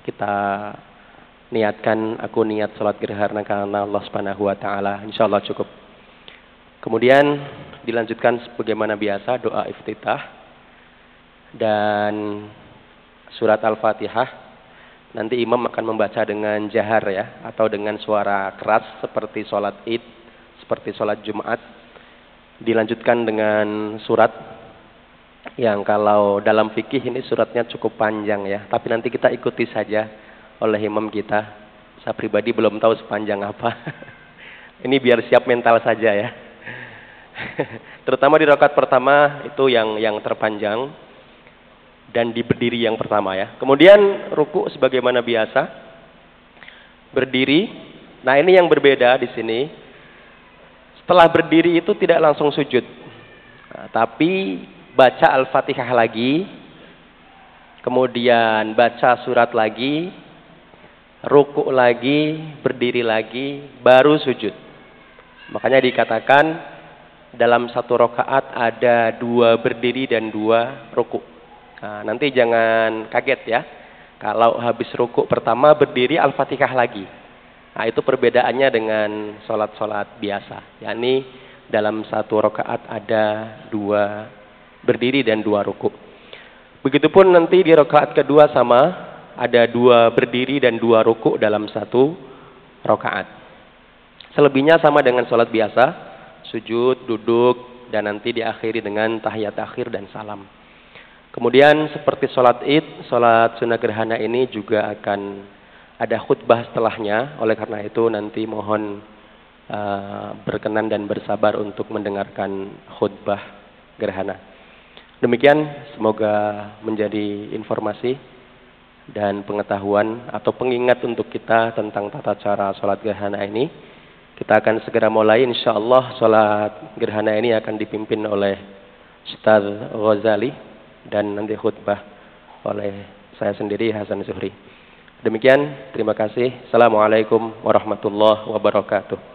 kita niatkan, aku niat salat gerhana karena Allah Subhanahu wa taala. Insyaallah cukup. Kemudian dilanjutkan sebagaimana biasa doa iftitah dan surat Al-Fatihah. Nanti imam akan membaca dengan jahar ya, atau dengan suara keras seperti salat Id, seperti salat Jumat. Dilanjutkan dengan surat yang kalau dalam fikih ini suratnya cukup panjang ya, tapi nanti kita ikuti saja oleh imam kita. Saya pribadi belum tahu sepanjang apa. Ini biar siap mental saja ya. Terutama di rakaat pertama itu yang terpanjang dan di berdiri yang pertama ya. Kemudian ruku sebagaimana biasa. Berdiri. Nah, ini yang berbeda di sini. Setelah berdiri itu tidak langsung sujud. Nah, tapi baca Al-Fatihah lagi. Kemudian baca surat lagi. Ruku lagi, berdiri lagi, baru sujud. Makanya dikatakan dalam satu rakaat ada 2 berdiri dan 2 ruku. Nah, nanti jangan kaget ya. Kalau habis ruku pertama berdiri Al-Fatihah lagi. Nah, itu perbedaannya dengan sholat-sholat biasa. Yakni dalam satu rakaat ada 2 berdiri dan 2 ruku. Begitupun nanti di rakaat kedua sama. Ada 2 berdiri dan 2 ruku dalam satu rakaat. Selebihnya sama dengan sholat biasa, sujud, duduk, dan nanti diakhiri dengan tahiyat akhir dan salam. Kemudian seperti sholat Id, sholat sunnah gerhana ini juga akan ada khutbah setelahnya. Oleh karena itu nanti mohon berkenan dan bersabar untuk mendengarkan khutbah gerhana. Demikian, semoga menjadi informasi dan pengetahuan atau pengingat untuk kita tentang tata cara sholat gerhana ini. Kita akan segera mulai insyaallah. Sholat gerhana ini akan dipimpin oleh Ustaz Ghazali dan nanti khutbah oleh saya sendiri Hasan Zuhri. Demikian, terima kasih. Assalamualaikum warahmatullahi wabarakatuh.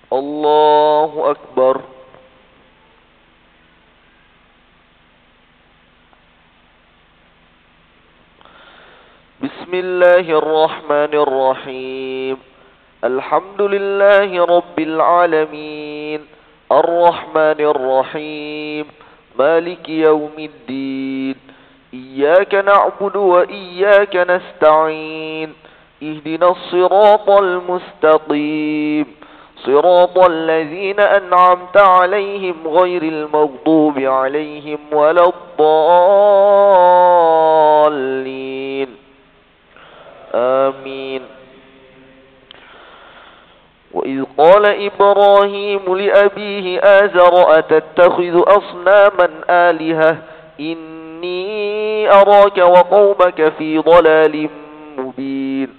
Allahu Akbar. Bismillahirrahmanirrahim. Alhamdulillahi Rabbil alamin. Ar-Rahmanirrahim. Maliki yawmiddin. Iyyaka na'budu wa iyyaka nasta'in. Ihdinas siratal mustaqim. صراط الذين أنعمت عليهم غير المغضوب عليهم ولا الضالين آمين. وإذ قال إبراهيم لأبيه آزر أتتخذ أصناما آلهة إني أراك وقومك في ضلال مبين.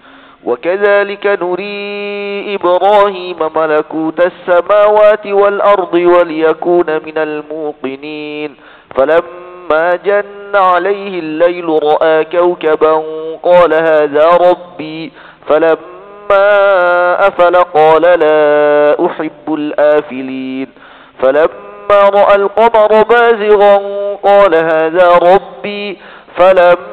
وكذلك نري إبراهيم ملكوت السماوات والأرض وليكون من الموقنين. فلما جن عليه الليل رأى كوكبا قال هذا ربي. فلما أفل قال لا أحب الآفلين. فلما رأى القمر بازغا قال هذا ربي. فلما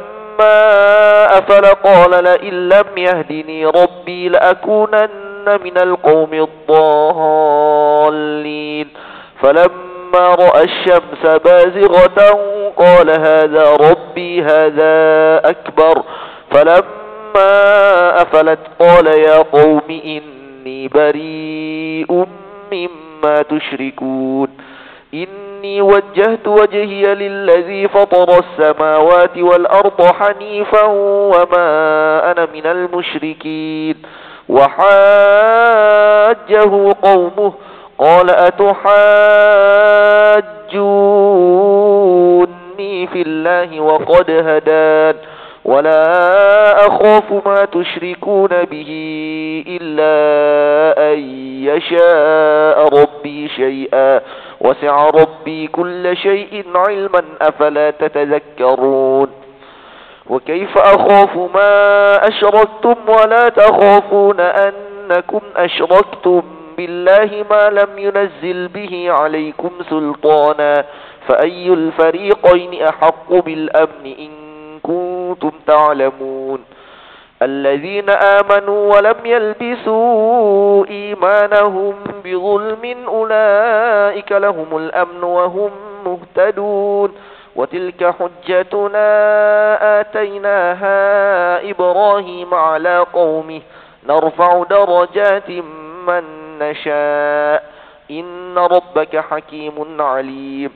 أفل قال لئن لم يهدني ربي لأكونن من القوم الضالين. فلما رأى الشمس بازغة قال هذا ربي هذا أكبر. فلما أفلت قال يا قوم إني بريء مما تشركون. إني وجهت وجهي للذي فطر السماوات والأرض حنيفا وما أنا من المشركين. وحاجه قومه قال أتحاجوني في الله وقد هدان ولا أخاف ما تشركون به إلا أن يشاء ربي شيئا وسع ربي كل شيء علما أفلا تتذكرون وكيف أخاف ما أشركتم ولا تخافون أنكم أشركتم بالله ما لم ينزل به عليكم سلطانا فأي الفريقين أحق بالأمن إن كنتم تعلمون الذين آمنوا ولم يلبسوا إيمانهم بظلم أولئك لهم الأمن وهم مهتدون وتلك حجتنا آتيناها إبراهيم على قومه نرفع درجات من نشاء إن ربك حكيم عليم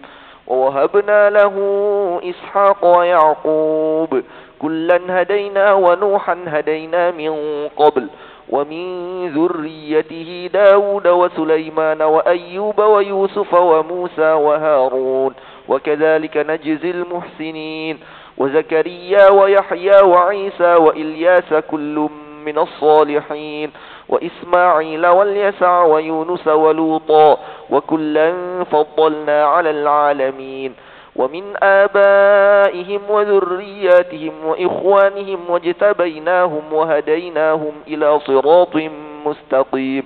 ووهبنا له إسحاق ويعقوب كلا هدينا ونوحا هدينا من قبل ومن ذريته داود وسليمان وأيوب ويوسف وموسى وهارون وكذلك نجزي المحسنين وزكريا ويحيى وعيسى وإلياس كل من الصالحين وإسماعيل واليسع ويونس ولوطا وكلا فضلنا على العالمين ومن آبائهم وذرياتهم وإخوانهم واجتبيناهم وهديناهم إلى صراط مستقيم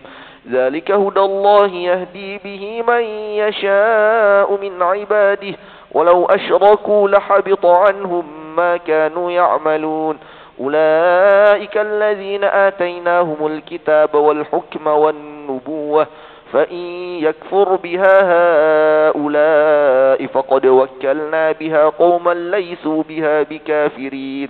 ذلك هدى الله يهدي به من يشاء من عباده ولو أشركوا لحبط عنهم ما كانوا يعملون أولئك الذين آتيناهم الكتاب والحكم والنبوة فإن يكفر بها هؤلاء فقد وكلنا بها قوما ليسوا بها بكافرين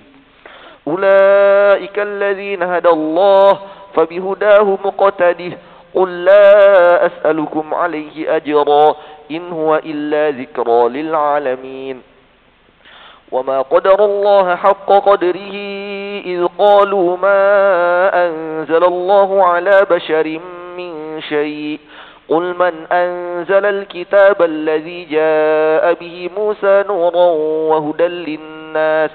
أولئك الذين هدى الله فبهداه مقتده قل لا أسألكم عليه أجرا إن هو إلا ذكرى للعالمين وما قدر الله حق قدره إذ قالوا ما أنزل الله على بشر من شيء قل من أنزل الكتاب الذي جاء به موسى نورا وهدى للناس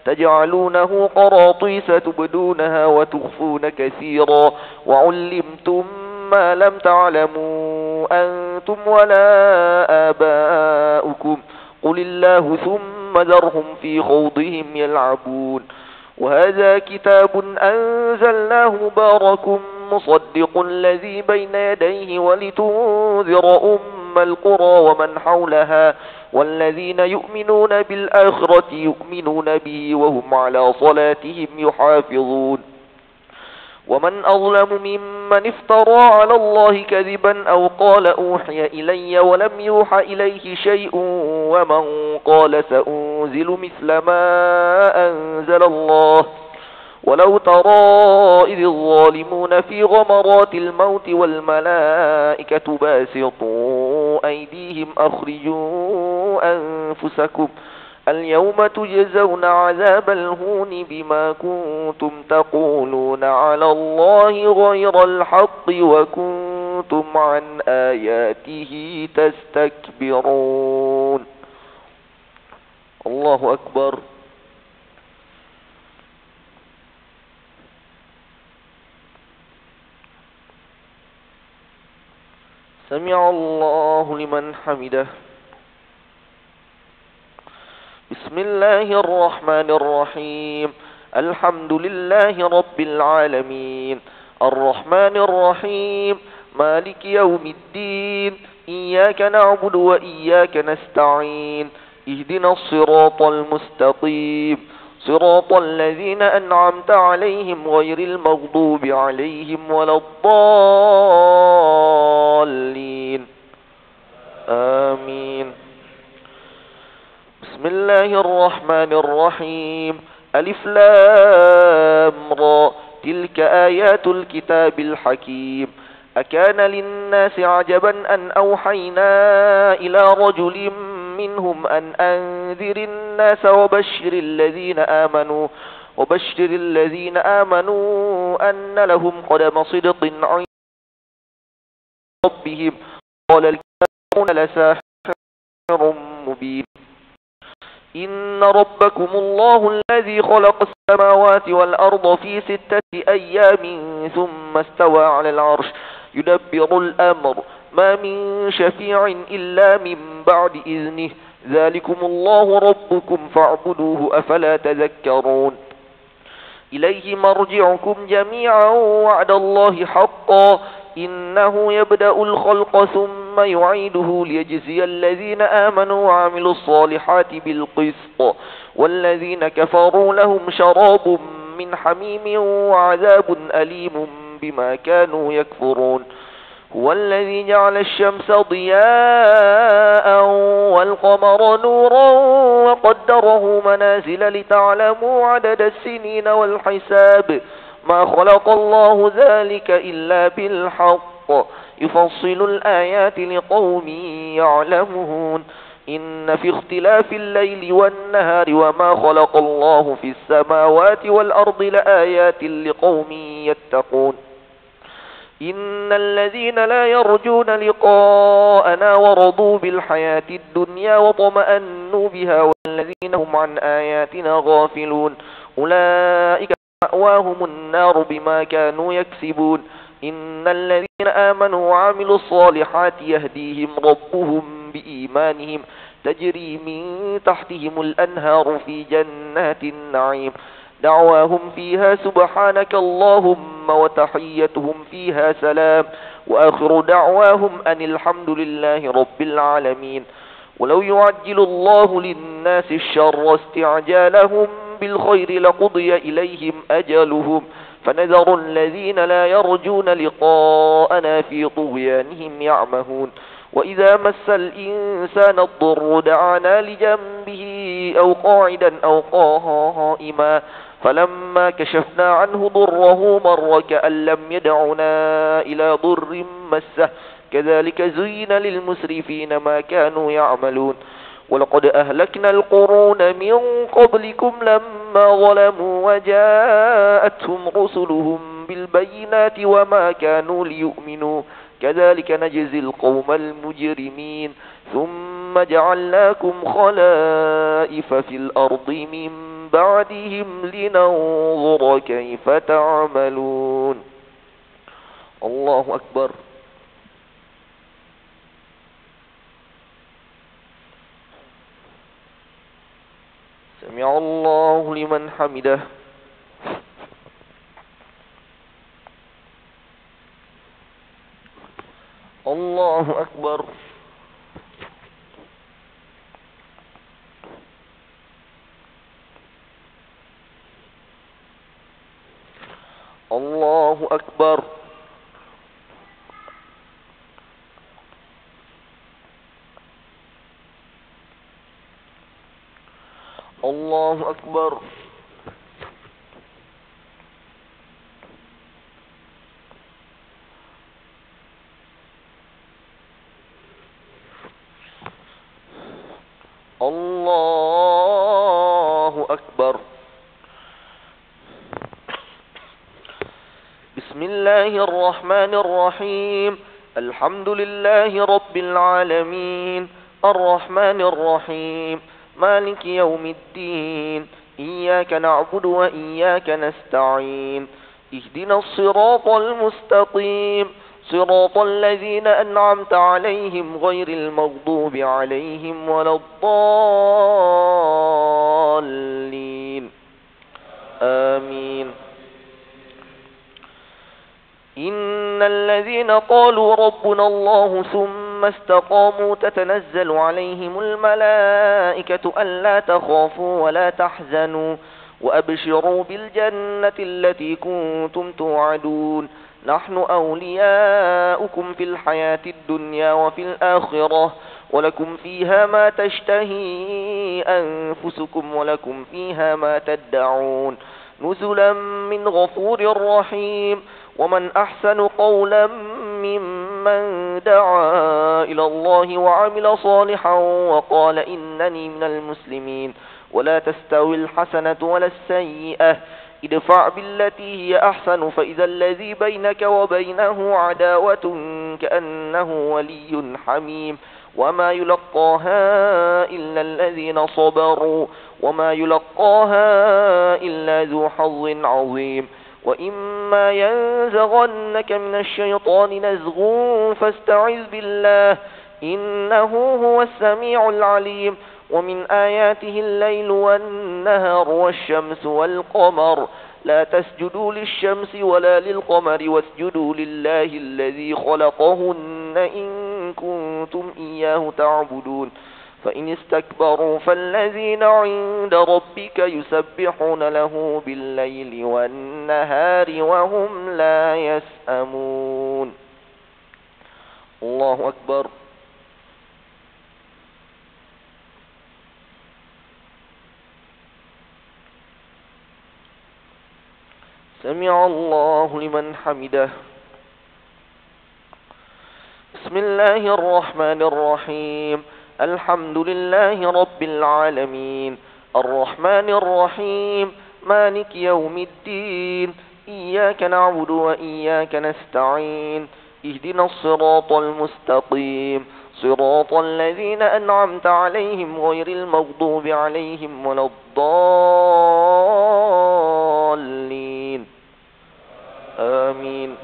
تجعلونه قراطيس تبدونها وتخفون كثيرا وعلمتم ما لم تعلموا أنتم ولا آباؤكم قل الله ثم ذرهم في خوضهم يلعبون وهذا كتاب أنزلناه مبارك مصدق الذي بين يديه ولتنذر أم القرى ومن حولها والذين يؤمنون بالآخرة يؤمنون به وهم على صلاتهم يحافظون ومن أظلم ممن افترى على الله كذبا أو قال أوحي إلي ولم يوحى إليه شيء ومن قال سأنزل مثل ما أنزل الله ولو ترى إذ الظالمون في غمرات الموت والملائكة باسطوا أيديهم أخرجوا أنفسكم اليوم تجزون عذاب الهون بما كنتم تقولون على الله غير الحق وكنتم عن آياته تستكبرون الله أكبر سمع الله لمن حمده بسم الله الرحمن الرحيم الحمد لله رب العالمين الرحمن الرحيم مالك يوم الدين إياك نعبد وإياك نستعين اهدنا الصراط المستقيم صراط الذين أنعمت عليهم غير المغضوب عليهم ولا الضالين آمين بسم الله الرحمن الرحيم ألف لام را تلك آيات الكتاب الحكيم أكان للناس عجبا أن أوحينا إلى رجل منهم أن أنذر الناس وبشر الذين آمنوا أن لهم قدم صدق عند ربهم قال الكافرون لساحر مبين إن ربكم الله الذي خلق السماوات والأرض في 6 أيام ثم استوى على العرش يدبر الأمر ما من شفيع إلا من بعد إذنه ذلكم الله ربكم فاعبدوه أفلا تذكرون إليه مرجعكم جميعا وعد الله حقا إنه يبدأ الخلق ثم يعيده ليجزي الذين آمنوا وعملوا الصالحات بالقسط والذين كفروا لهم شراب من حميم وعذاب أليم بما كانوا يكفرون هو الذي جعل الشمس ضياء والقمر نورا وقدره منازل لتعلموا عدد السنين والحساب ما خلق الله ذلك إلا بالحق يفصل الآيات لقوم يعلمون إن في اختلاف الليل والنهار وما خلق الله في السماوات والأرض لآيات لقوم يتقون إن الذين لا يرجون لقاءنا ورضوا بالحياة الدنيا وطمأنوا بها والذين هم عن آياتنا غافلون أولئك مأواهم النار بما كانوا يكسبون إن الذين آمنوا وعملوا الصالحات يهديهم ربهم بإيمانهم تجري من تحتهم الأنهار في جنات النعيم دعواهم فيها سبحانك اللهم وتحيتهم فيها سلام وآخر دعواهم أن الحمد لله رب العالمين ولو يعجل الله للناس الشر استعجالهم بالخير لقضي إليهم أجلهم فنذر الذين لا يرجون لقاءنا في طغيانهم يعمهون وإذا مس الإنسان الضر دعانا لجنبه أو قاعدا أو قائما فلما كشفنا عنه ضره مر كأن لم يدعنا إلى ضر مسه كذلك زين للمسرفين ما كانوا يعملون ولقد أهلكنا القرون من قبلكم لما ظلموا وجاءتهم رسلهم بالبينات وما كانوا ليؤمنوا كذلك نجزي القوم المجرمين ثم جعلناكم خلائف في الأرض من بعدهم لننظر كيف تعملون الله أكبر سمع الله لمن حمده الله أكبر الله أكبر الله أكبر الله أكبر بسم الله الرحمن الرحيم الحمد لله رب العالمين الرحمن الرحيم مالك يوم الدين إياك نعبد وإياك نستعين اهدنا الصراط المستقيم صراط الذين أنعمت عليهم غير المغضوب عليهم ولا الضالين آمين إن الذين قالوا ربنا الله ثم استقاموا تتنزل عليهم الملائكة ألا تخافوا ولا تحزنوا وأبشروا بالجنة التي كنتم توعدون نحن أولياؤكم في الحياة الدنيا وفي الآخرة ولكم فيها ما تشتهي أنفسكم ولكم فيها ما تدعون نزلا من غفور رحيم ومن أحسن قولا ممن دعا إلى الله وعمل صالحا وقال إنني من المسلمين ولا تستوي الحسنة ولا السيئة ادفع بالتي هي أحسن فإذا الذي بينك وبينه عداوة كأنه ولي حميم وما يلقاها إلا الذين صبروا وما يلقاها إلا ذو حظ عظيم وإما ينزغنك من الشيطان نزغ فاستعذ بالله إنه هو السميع العليم ومن آياته الليل والنهار والشمس والقمر لا تسجدوا للشمس ولا للقمر واسجدوا لله الذي خلقهن إن كنتم إياه تعبدون فإن استكبروا فالذين عند ربك يسبحون له بالليل والنهار وهم لا يسأمون. الله أكبر. سمع الله لمن حمده. بسم الله الرحمن الرحيم. الحمد لله رب العالمين الرحمن الرحيم مالك يوم الدين إياك نعبد وإياك نستعين اهدنا الصراط المستقيم صراط الذين أنعمت عليهم غير المغضوب عليهم ولا الضالين آمين.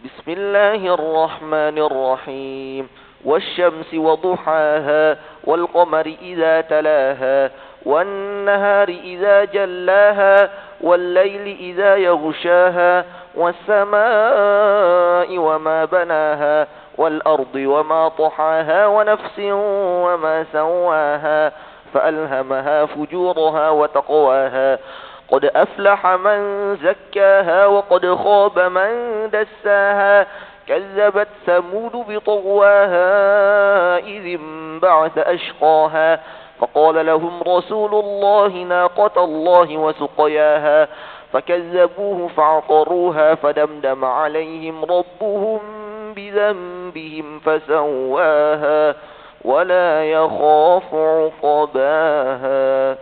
بسم الله الرحمن الرحيم. والشمس وضحاها والقمر إذا تلاها والنهار إذا جلاها والليل إذا يغشاها والسماء وما بناها والأرض وما طحاها ونفس وما سواها فألهمها فجورها وتقواها قد أفلح من زكاها وقد خاب من دساها كذبت ثمود بطغواها إذ انبعث أشقاها فقال لهم رسول الله ناقة الله وسقياها فكذبوه فعقروها فدمدم عليهم ربهم بذنبهم فسواها ولا يخاف عقباها.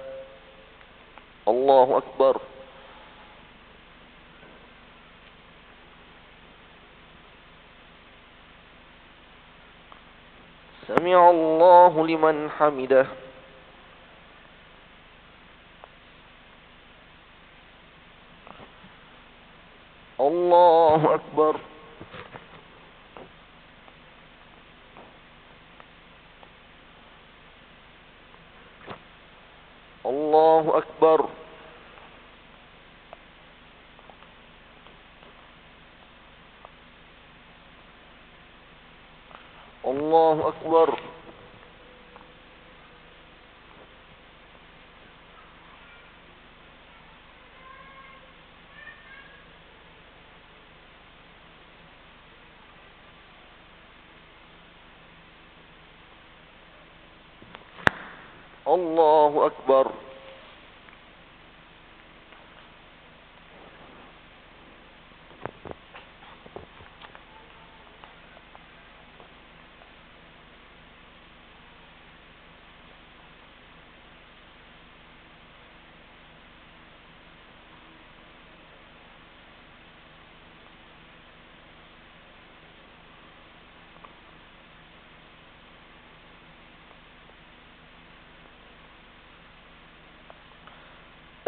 الله أكبر. سمع الله لمن حمده. الله أكبر. الله أكبر. الله أكبر. الله أكبر.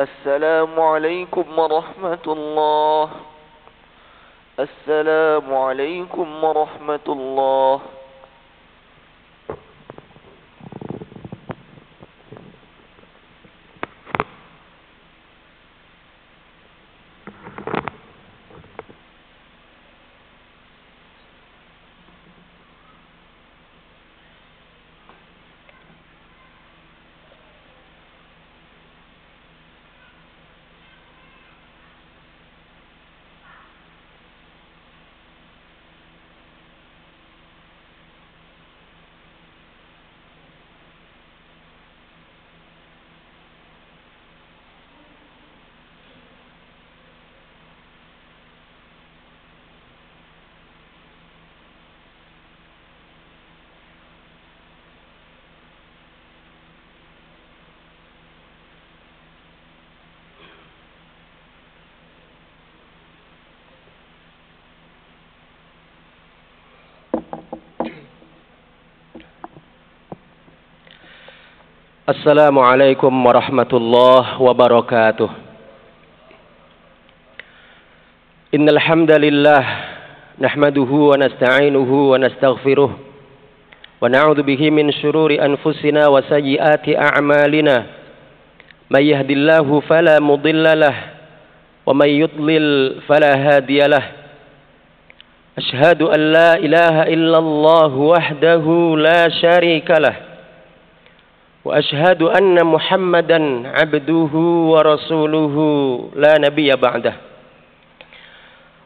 السلام عليكم ورحمة الله. السلام عليكم ورحمة الله. Assalamualaikum warahmatullahi wabarakatuh. Innal hamdalillah nahmaduhu wa nasta'inuhu wa nastaghfiruh wa na'udzu bihi min shururi anfusina wa sayyiati a'malina. May yahdihillahu fala mudilla lahu wa may yudlil fala hadiya lahu. Ashhadu an la ilaha illallah wahdahu la syarika lahu. وأشهد أن محمدا عبده ورسوله لا نبي بعده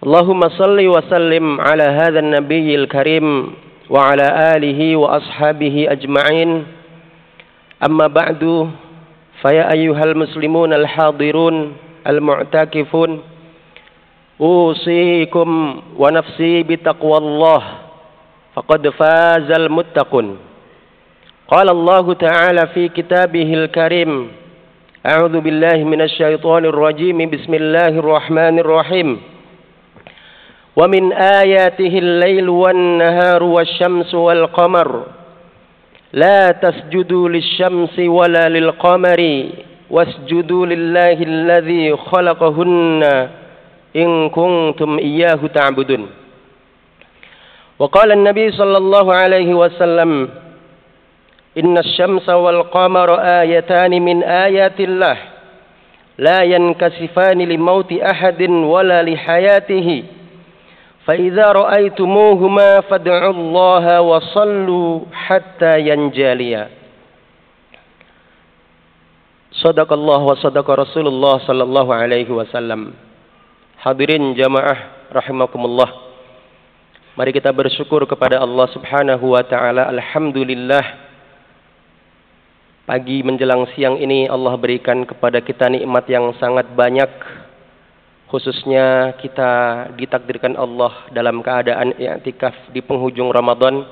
اللهم صل وسلم على هذا النبي الكريم وعلى آله وأصحابه أجمعين أما بعد فيا أيها المسلمون الحاضرون المعتكفون أوصيكم ونفسي بتقوى الله فقد فاز المتقون قال الله تعالى في كتابه الكريم أعوذ بالله من الشيطان الرجيم بسم الله الرحمن الرحيم ومن آياته الليل والنهار والشمس والقمر لا تسجدوا للشمس ولا للقمر واسجدوا لله الذي خلقهن إن كنتم إياه تعبدون وقال النبي صلى الله عليه وسلم إن الشمس والقمر آيتان من آيات الله لا ينكسفان لموت أحد ولا لحياته فإذا رأيتموهما فادعوا الله وصلوا حتى ينجليا صدق الله وصدق رسول الله صلى الله عليه وسلم. Hadirin jamaah rahimakumullah, mari kita bersyukur kepada Allah Subhanahu wa taala. Alhamdulillah, pagi menjelang siang ini Allah berikan kepada kita nikmat yang sangat banyak. Khususnya kita ditakdirkan Allah dalam keadaan i'tikaf di penghujung Ramadan.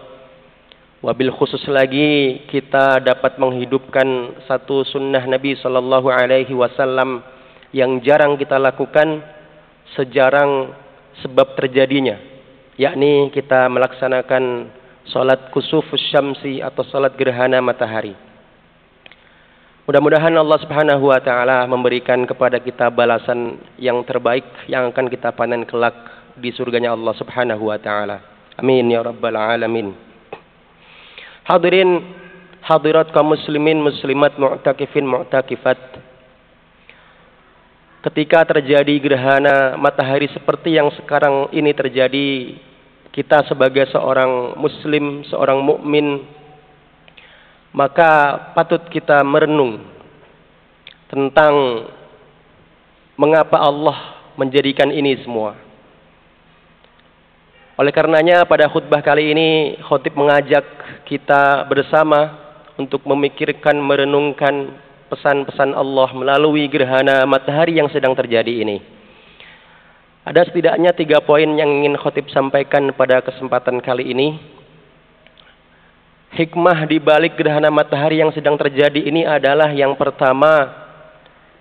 Wabil khusus lagi kita dapat menghidupkan satu sunnah Nabi Sallallahu Alaihi Wasallam yang jarang kita lakukan sejarang sebab terjadinya, yakni kita melaksanakan salat kusufus syamsi atau salat gerhana matahari. Mudah-mudahan Allah Subhanahu wa taala memberikan kepada kita balasan yang terbaik yang akan kita panen kelak di surganya Allah Subhanahu wa taala. Amin ya rabbal alamin. Hadirin hadirat kaum muslimin muslimat mu'takifin mu'takifat. Ketika terjadi gerhana matahari seperti yang sekarang ini terjadi, kita sebagai seorang muslim, seorang mukmin, maka patut kita merenung tentang mengapa Allah menjadikan ini semua. Oleh karenanya pada khutbah kali ini khatib mengajak kita bersama untuk memikirkan, merenungkan pesan-pesan Allah melalui gerhana matahari yang sedang terjadi ini. Ada setidaknya 3 poin yang ingin khatib sampaikan pada kesempatan kali ini. Hikmah di balik gerhana matahari yang sedang terjadi ini adalah yang pertama,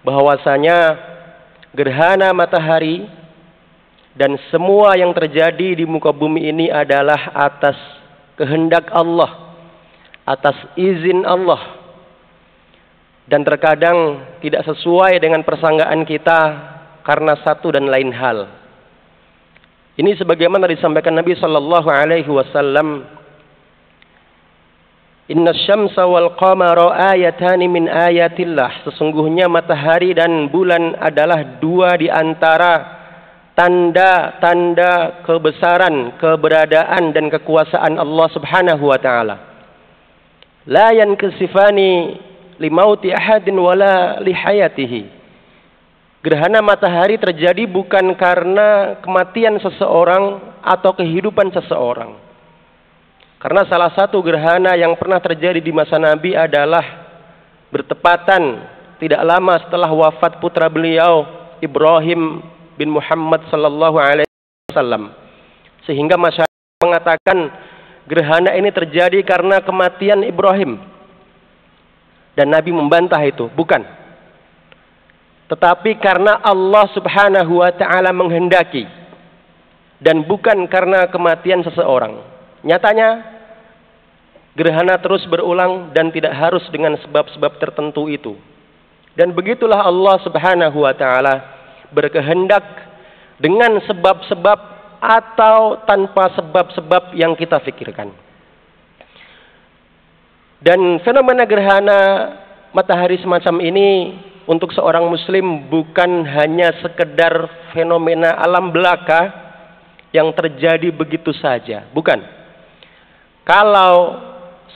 bahwasanya gerhana matahari dan semua yang terjadi di muka bumi ini adalah atas kehendak Allah, atas izin Allah, dan terkadang tidak sesuai dengan persangkaan kita karena satu dan lain hal. Ini sebagaimana disampaikan Nabi Sallallahu Alaihi Wasallam, Inna syamsa wal qamara ayatani min ayatillah. Sesungguhnya matahari dan bulan adalah 2 di antara tanda-tanda kebesaran, keberadaan dan kekuasaan Allah Subhanahu wa taala. La yankasifani limauti ahadin wala lihayatihi. Gerhana matahari terjadi bukan karena kematian seseorang atau kehidupan seseorang. Karena salah satu gerhana yang pernah terjadi di masa Nabi adalah bertepatan tidak lama setelah wafat putra beliau Ibrahim bin Muhammad sallallahu alaihi wasallam. Sehingga masyarakat mengatakan gerhana ini terjadi karena kematian Ibrahim. Dan Nabi membantah itu, bukan. Tetapi karena Allah Subhanahu wa taala menghendaki dan bukan karena kematian seseorang. Nyatanya Gerhana terus berulang dan tidak harus dengan sebab-sebab tertentu itu. Dan begitulah Allah Subhanahu wa taala berkehendak dengan sebab-sebab atau tanpa sebab-sebab yang kita pikirkan. Dan fenomena gerhana matahari semacam ini untuk seorang muslim bukan hanya sekedar fenomena alam belaka yang terjadi begitu saja, bukan. Kalau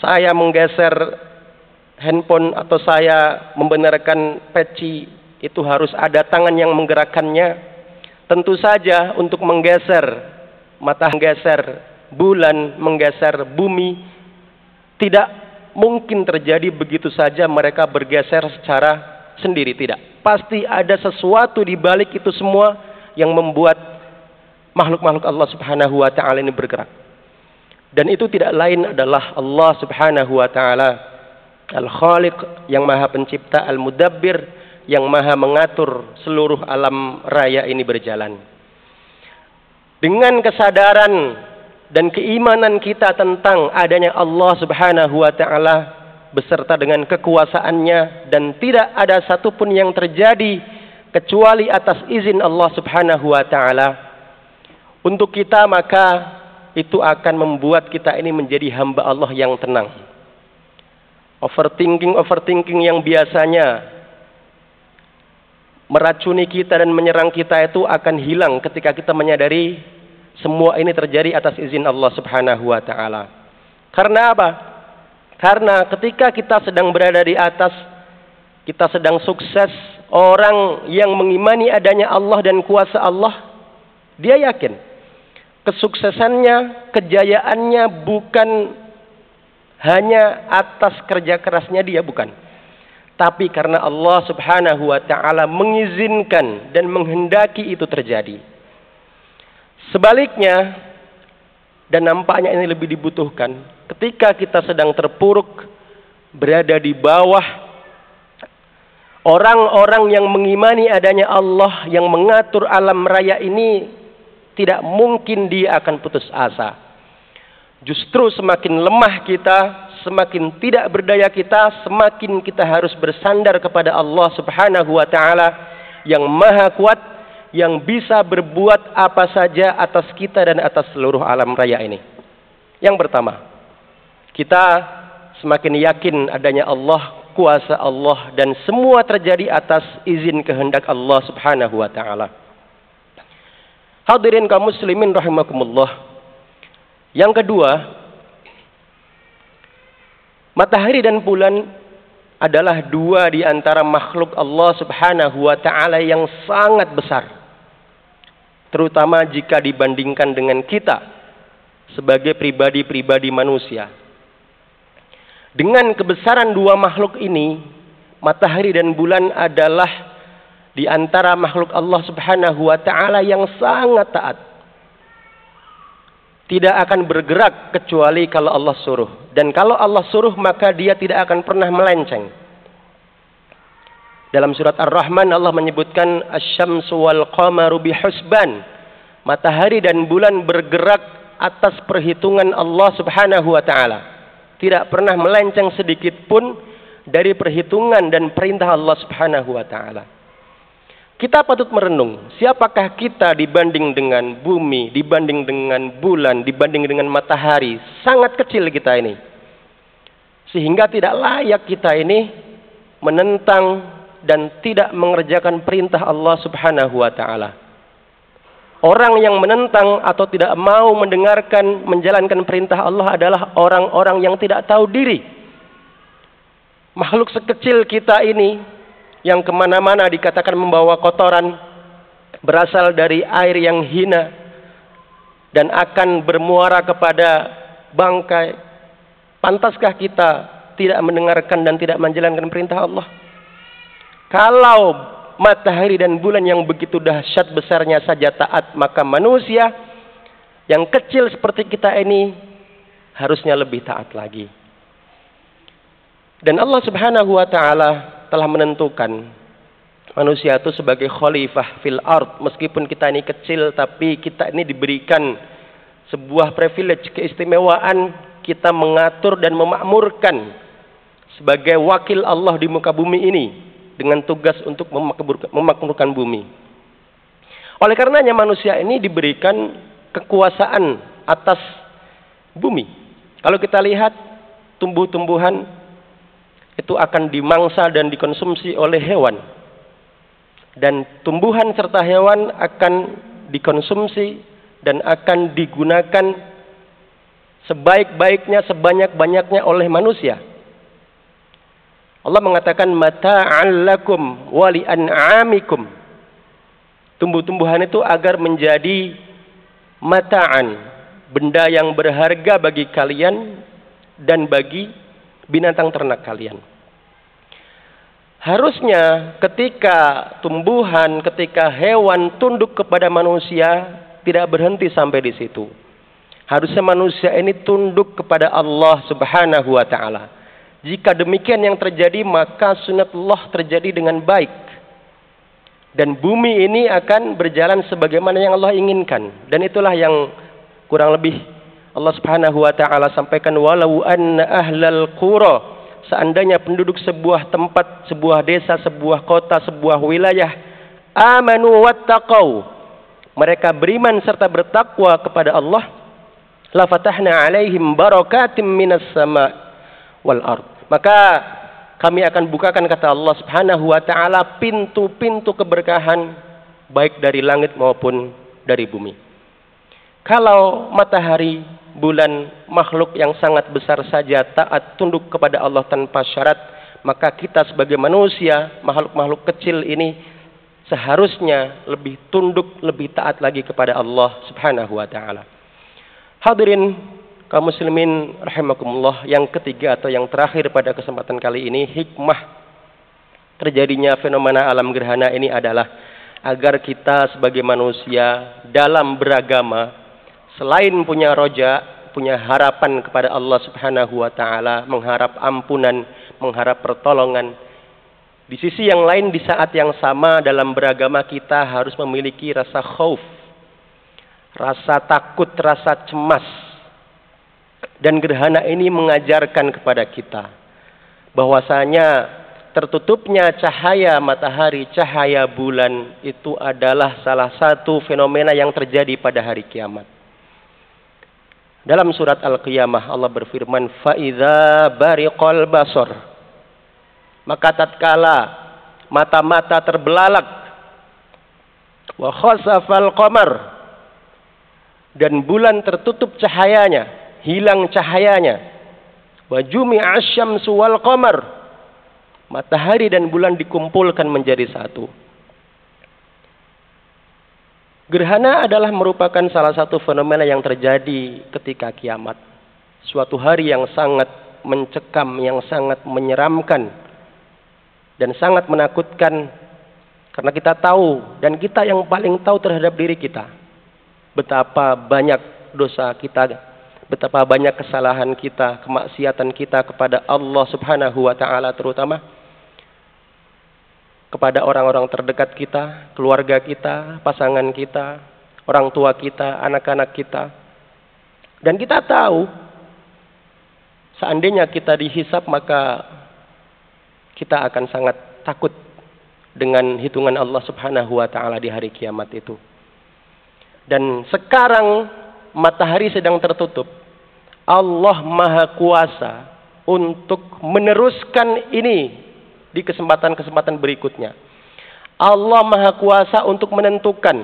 saya menggeser handphone atau saya membenarkan peci, itu harus ada tangan yang menggerakkannya. Tentu saja untuk menggeser matahari, menggeser bulan, menggeser bumi, tidak mungkin terjadi begitu saja mereka bergeser secara sendiri, tidak. Pasti ada sesuatu di balik itu semua yang membuat makhluk-makhluk Allah Subhanahu wa taala ini bergerak. Dan itu tidak lain adalah Allah Subhanahu wa taala Al-Khaliq, yang Maha Pencipta, Al-Mudabbir, yang Maha mengatur seluruh alam raya ini berjalan. Dengan kesadaran dan keimanan kita tentang adanya Allah Subhanahu wa taala beserta dengan kekuasaannya, dan tidak ada satupun yang terjadi kecuali atas izin Allah Subhanahu wa taala untuk kita, maka itu akan membuat kita ini menjadi hamba Allah yang tenang. Overthinking yang biasanya meracuni kita dan menyerang kita itu akan hilang ketika kita menyadari semua ini terjadi atas izin Allah Subhanahu wa taala. Karena apa? Karena ketika kita sedang berada di atas, kita sedang sukses, orang yang mengimani adanya Allah dan kuasa Allah, dia yakin kesuksesannya, kejayaannya bukan hanya atas kerja kerasnya dia, bukan. Tapi karena Allah Subhanahu wa taala mengizinkan dan menghendaki itu terjadi. Sebaliknya, dan nampaknya ini lebih dibutuhkan, ketika kita sedang terpuruk, berada di bawah, orang-orang yang mengimani adanya Allah yang mengatur alam raya ini, tidak mungkin dia akan putus asa. Justru semakin lemah kita, semakin tidak berdaya kita, semakin kita harus bersandar kepada Allah Subhanahu wa taala yang Maha Kuat, yang bisa berbuat apa saja atas kita dan atas seluruh alam raya ini. Yang pertama, kita semakin yakin adanya Allah, kuasa Allah, dan semua terjadi atas izin kehendak Allah Subhanahu wa taala. Hadirin kaum muslimin rahimakumullah. Yang kedua, matahari dan bulan adalah dua di antara makhluk Allah Subhanahu wa taala yang sangat besar. Terutama jika dibandingkan dengan kita sebagai pribadi-pribadi manusia. Dengan kebesaran dua makhluk ini, matahari dan bulan adalah di antara makhluk Allah Subhanahu wa taala yang sangat taat. Tidak akan bergerak kecuali kalau Allah suruh. Dan kalau Allah suruh, maka dia tidak akan pernah melenceng. Dalam surat Ar-Rahman Allah menyebutkan asy-syamsu wal qamaru bihusban. Matahari dan bulan bergerak atas perhitungan Allah Subhanahu wa taala. Tidak pernah melenceng sedikit pun dari perhitungan dan perintah Allah Subhanahu wa taala. Kita patut merenung, siapakah kita dibanding dengan bumi, dibanding dengan bulan, dibanding dengan matahari. Sangat kecil kita ini. Sehingga tidak layak kita ini menentang dan tidak mengerjakan perintah Allah Subhanahu wa taala. Orang yang menentang atau tidak mau mendengarkan, menjalankan perintah Allah adalah orang-orang yang tidak tahu diri. Makhluk sekecil kita ini, yang kemana-mana dikatakan membawa kotoran, berasal dari air yang hina, dan akan bermuara kepada bangkai. Pantaskah kita tidak mendengarkan dan tidak menjalankan perintah Allah? Kalau matahari dan bulan yang begitu dahsyat besarnya saja taat, maka manusia yang kecil seperti kita ini harusnya lebih taat lagi. Dan Allah Subhanahu wa taala telah menentukan manusia itu sebagai khalifah fil ard. Meskipun kita ini kecil, tapi kita ini diberikan sebuah privilege, keistimewaan kita mengatur dan memakmurkan sebagai wakil Allah di muka bumi ini dengan tugas untuk memakmurkan bumi. Oleh karenanya manusia ini diberikan kekuasaan atas bumi. Kalau kita lihat tumbuh-tumbuhan itu akan dimangsa dan dikonsumsi oleh hewan. Dan tumbuhan serta hewan akan dikonsumsi dan akan digunakan sebaik-baiknya, sebanyak-banyaknya oleh manusia. Allah mengatakan mata'an lakum wa li'an'amikum. Tumbuh-tumbuhan itu agar menjadi mata'an, benda yang berharga bagi kalian dan bagi binatang ternak kalian. Harusnya ketika tumbuhan, ketika hewan tunduk kepada manusia, tidak berhenti sampai di situ. Harusnya manusia ini tunduk kepada Allah Subhanahu wa ta'ala. Jika demikian yang terjadi, maka sunatullah terjadi dengan baik. Dan bumi ini akan berjalan sebagaimana yang Allah inginkan. Dan itulah yang kurang lebih Allah Subhanahu wa ta'ala sampaikan, walau anna ahlal qura, seandainya penduduk sebuah tempat, sebuah desa, sebuah kota, sebuah wilayah, amanu wattaqau, mereka beriman serta bertakwa kepada Allah, la fatahna alaihim barakatim minas sama wal ard, maka kami akan bukakan, kata Allah Subhanahu wa ta'ala, pintu-pintu keberkahan baik dari langit maupun dari bumi. Kalau matahari, bulan, makhluk yang sangat besar saja taat tunduk kepada Allah tanpa syarat, maka kita sebagai manusia, makhluk-makhluk kecil ini seharusnya lebih tunduk, lebih taat lagi kepada Allah Subhanahu wa ta'ala. Hadirin kaum muslimin rahimakumullah, yang ketiga atau yang terakhir pada kesempatan kali ini, hikmah terjadinya fenomena alam gerhana ini adalah agar kita sebagai manusia dalam beragama, selain punya roja, punya harapan kepada Allah Subhanahu wa ta'ala, mengharap ampunan, mengharap pertolongan, di sisi yang lain di saat yang sama dalam beragama kita harus memiliki rasa khauf, rasa takut, rasa cemas. Dan gerhana ini mengajarkan kepada kita bahwasanya tertutupnya cahaya matahari, cahaya bulan itu adalah salah satu fenomena yang terjadi pada hari kiamat. Dalam surat Al-Qiyamah Allah berfirman, "Fa'idza bariqal basar." Maka tatkala mata-mata terbelalak, wa khasafal qamar, dan bulan tertutup cahayanya, hilang cahayanya, wa jumi'a asy-syamsu wal qamar, matahari dan bulan dikumpulkan menjadi satu. Gerhana adalah merupakan salah satu fenomena yang terjadi ketika kiamat. Suatu hari yang sangat mencekam, yang sangat menyeramkan dan sangat menakutkan, karena kita tahu dan kita yang paling tahu terhadap diri kita betapa banyak dosa kita, betapa banyak kesalahan kita, kemaksiatan kita kepada Allah Subhanahu wa ta'ala, terutama kepada orang-orang terdekat kita, keluarga kita, pasangan kita, orang tua kita, anak-anak kita. Dan kita tahu seandainya kita dihisap, maka kita akan sangat takut dengan hitungan Allah Subhanahu wa ta'ala di hari kiamat itu. Dan sekarang matahari sedang tertutup. Allah Maha Kuasa untuk meneruskan ini di kesempatan-kesempatan berikutnya. Allah Maha Kuasa untuk menentukan.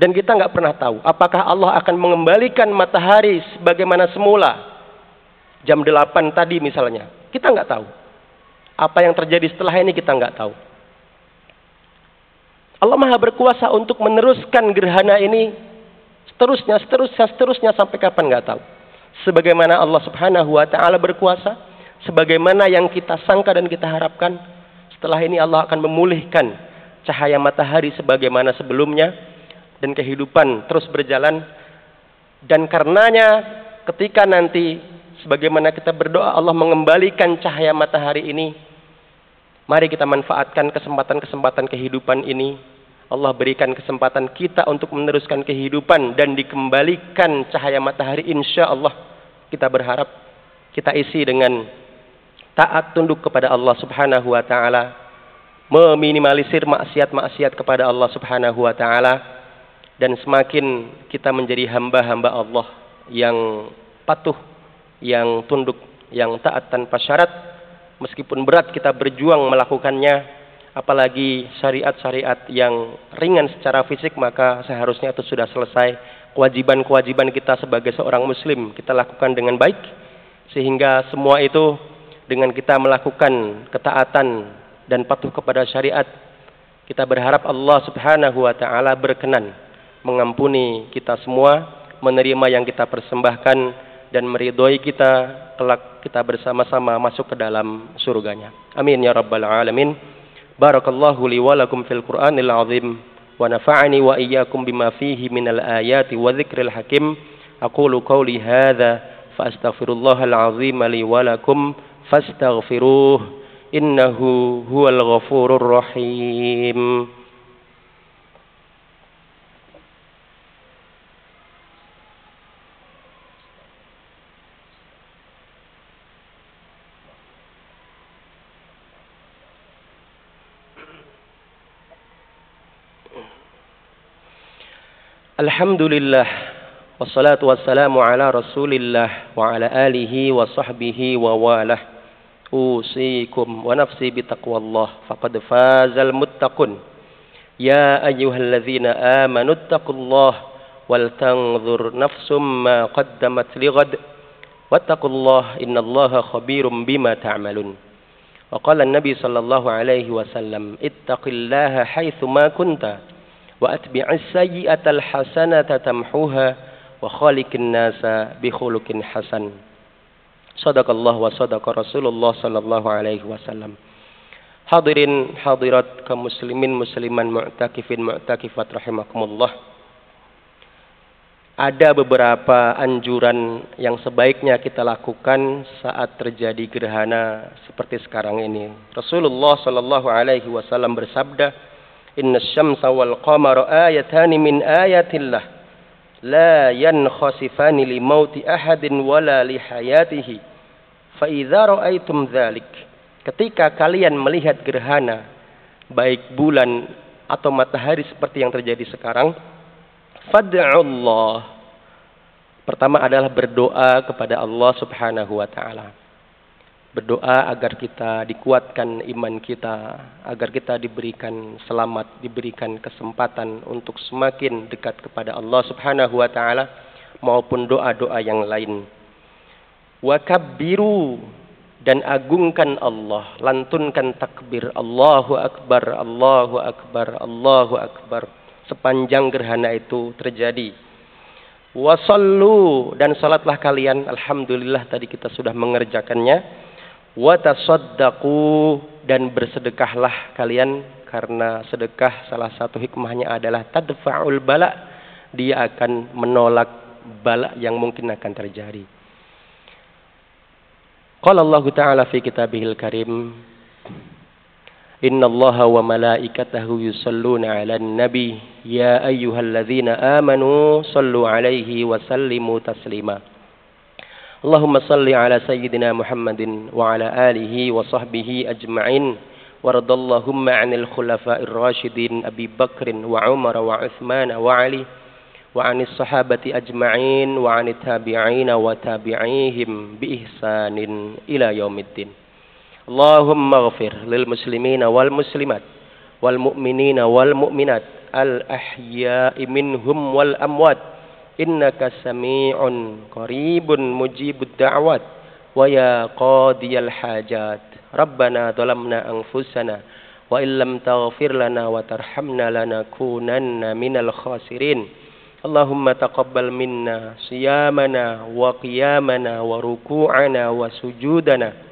Dan kita nggak pernah tahu apakah Allah akan mengembalikan matahari sebagaimana semula jam 8 tadi misalnya. Kita nggak tahu. Apa yang terjadi setelah ini kita nggak tahu. Allah Maha berkuasa untuk meneruskan gerhana ini seterusnya sampai kapan nggak tahu. Sebagaimana Allah Subhanahu wa ta'ala berkuasa, sebagaimana yang kita sangka dan kita harapkan, setelah ini Allah akan memulihkan cahaya matahari sebagaimana sebelumnya, dan kehidupan terus berjalan. Dan karenanya ketika nanti sebagaimana kita berdoa Allah mengembalikan cahaya matahari ini, mari kita manfaatkan kesempatan-kesempatan kehidupan ini. Allah berikan kesempatan kita untuk meneruskan kehidupan dan dikembalikan cahaya matahari insya Allah kita berharap kita isi dengan taat tunduk kepada Allah Subhanahu wa taala, meminimalisir maksiat-maksiat kepada Allah Subhanahu wa taala, dan semakin kita menjadi hamba-hamba Allah yang patuh, yang tunduk, yang taat tanpa syarat, meskipun berat kita berjuang melakukannya, apalagi syariat-syariat yang ringan secara fisik, maka seharusnya itu sudah selesai. Kewajiban-kewajiban kita sebagai seorang muslim kita lakukan dengan baik, sehingga semua itu dengan kita melakukan ketaatan dan patuh kepada syariat, kita berharap Allah Subhanahu wa taala berkenan mengampuni kita semua, menerima yang kita persembahkan, dan meridhoi kita kelak kita bersama-sama masuk ke dalam surganya. Amin ya rabbal alamin. Barakallahu li wa lakum fil Qur'anil azim wa nafa'ani wa iyyakum bima fihi minal ayati wa dzikril hakim. Aqulu qawli hadza fa astaghfirullahal azim li wa lakum fastaghfiruh innahu huwal ghafurur rahim. Alhamdulillah, wassalatu wassalamu ala rasulillah wa ala alihi wa sahbihi wa walah. Usikum wa nafsi bitaqwallah faqad fazal muttaqun. Ya ayyuhalladzina amanu ittaqullah wal tanzur nafsum ma qaddamat lighad wattaqullah innallaha khabirum bima ta'malun. Wa qala an-nabi sallallahu alaihi wasallam ittaqillaha haitsu ma kunta wa atbi'is sayyi'atal hasanata tamhuha wa khaliqin nasa bi khuluqin hasan. Shadaqallah wa sadaqa Rasulullah sallallahu alaihi wasallam. Hadirin hadirat kaum muslimin musliman mu'takifin mu'takifat rahimakumullah. Ada beberapa anjuran yang sebaiknya kita lakukan saat terjadi gerhana seperti sekarang ini. Rasulullah sallallahu alaihi wasallam bersabda, Inna syamsa wal qamara ayatani min ayatillah la yankhasifani li mauti ahadin wala li hayatihi fa idza ra'aitum dzalik. Ketika kalian melihat gerhana baik bulan atau matahari seperti yang terjadi sekarang, fad'ullah. Pertama adalah berdoa kepada Allah Subhanahu wa taala. Berdoa agar kita dikuatkan iman kita, agar kita diberikan selamat, diberikan kesempatan untuk semakin dekat kepada Allah Subhanahu wa taala, maupun doa-doa yang lain. Wa kabbiru, dan agungkan Allah, lantunkan takbir Allahu akbar, Allahu akbar, Allahu akbar sepanjang gerhana itu terjadi. Wa sallu, dan salatlah kalian, alhamdulillah tadi kita sudah mengerjakannya. Wa tasaddaqu, dan bersedekahlah kalian, karena sedekah salah satu hikmahnya adalah tadfa'ul bala, dia akan menolak bala yang mungkin akan terjadi. Qala Allah Ta'ala fi kitabihil karim, Innallaha wa malaikatahu yusalluna 'alan nabi ya ayyuhalladzina amanu sallu 'alaihi wa sallimu taslima. Allahumma salli ala sayyidina Muhammadin wa ala alihi wa sahbihi ajma'in waradallahumma 'anil khulafa'ir rasyidin Abi Bakrin wa Umar wa Uthman wa Ali wa 'anis sahabati ajma'in wa 'anit tabi'in wa tabi'ihim bi ihsanin ila yaumiddin. Allahumma ighfir lil muslimina wal muslimat wal mu'minina wal mu'minat al ahya'i minhum wal amwat innaka sami'un qaribun mujibud da'wat wa ya qadiyal hajat. Rabbana dhalamna anfusana wa illam taghfir lana wa tarhamna lanakunanna minal khasirin. Allahumma taqabbal minna siyamana wa qiyamana wa ruku'ana wa sujudana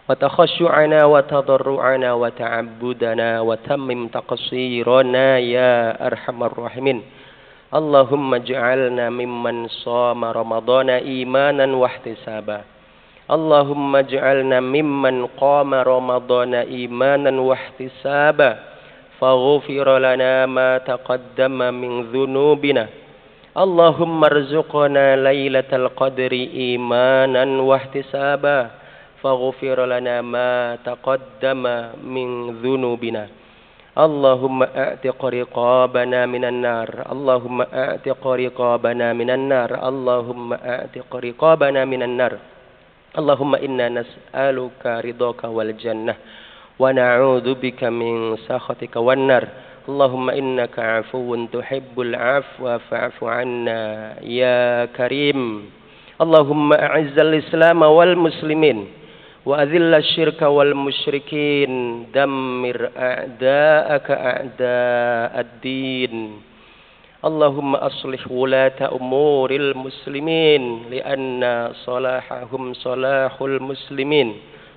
wa takhasyu'ana wa tadarru'ana wa ta'abbudana wa tammim taqsirana ya arhamar rahimin. Allahumma ij'alna mimman shama ramadhana imanan wa ihtisaba. Allahumma ij'alna mimman qama ramadhana imanan wa ihtisaba faghfir lana ma taqaddama min dhunubina Allahumma arzuqna lailatal qadri imanan wa ihtisaba faghfir lana ma taqaddama min dhunubina. Allahumma a'tiq riqabana minan nar. Allahumma a'tiq riqabana minan nar. Allahumma a'tiq riqabana minan nar. Allahumma inna nas'aluka ridhaka wal jannah wa na'udzu bika min sakhatika wan nar. Allahumma innaka 'afuwun tuhibbul 'afwa fa'fu 'anna ya karim. Allahumma a'izzal islam wal muslimin wa adhillal syirka wal musyrikin, dammir a'da'aka a'da'ad din. Allahumma aslih wulata umuril muslimin lianna salahahum salahul muslimin.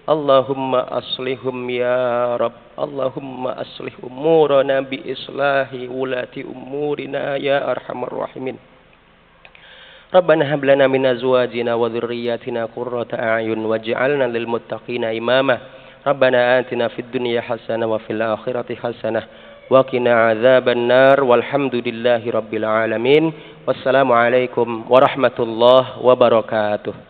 Allahumma aslihum ya Rabb. Allahumma aslih umurana bi islahi wulati umurina ya arhamar rahimin. Rabbana hab lana min azwajina wa dhurriyyatina qurrata a'yun waj'alna lil muttaqina imama. Rabbana atina fid dunya hasanah wa fil akhirati hasanah wa qina adzaban nar. Walhamdulillahi rabbil alamin. Wassalamu alaikum warahmatullahi wabarakatuh.